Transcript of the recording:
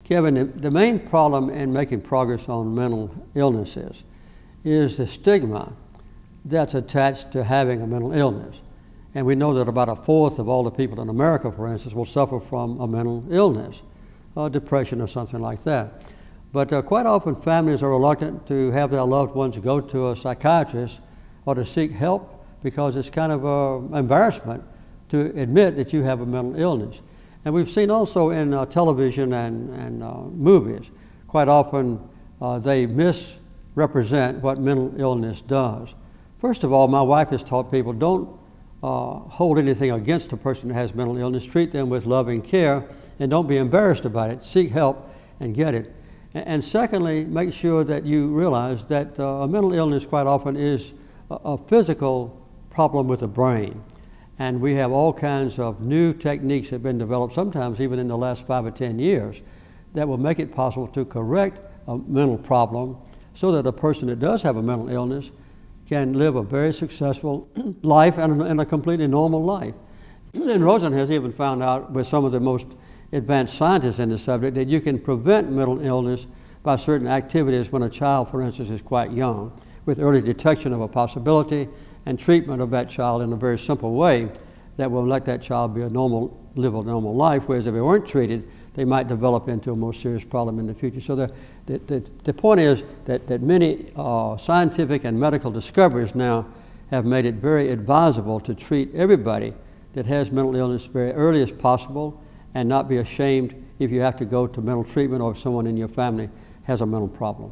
Kevin, the main problem in making progress on mental illnesses is the stigma that's attached to having a mental illness. And we know that about a fourth of all the people in America, for instance, will suffer from a mental illness, depression or something like that. But quite often families are reluctant to have their loved ones go to a psychiatrist or to seek help because it's kind of an embarrassment to admit that you have a mental illness. And we've seen also in television and movies, quite often they misrepresent what mental illness does. First of all, my wife has taught people don't hold anything against a person that has mental illness. Treat them with loving care and don't be embarrassed about it. Seek help and get it. And secondly, make sure that you realize that a mental illness quite often is a physical problem with the brain. And we have all kinds of new techniques that have been developed, sometimes even in the last 5 or 10 years, that will make it possible to correct a mental problem so that a person that does have a mental illness can live a very successful life and a completely normal life. And Rosalynn has even found out with some of the most advanced scientists in the subject that you can prevent mental illness by certain activities when a child, for instance, is quite young, with early detection of a possibility and treatment of that child in a very simple way that will let that child live a normal life, whereas if they weren't treated, they might develop into a more serious problem in the future. So the point is that many scientific and medical discoveries now have made it very advisable to treat everybody that has mental illness very early as possible and not be ashamed if you have to go to mental treatment or if someone in your family has a mental problem.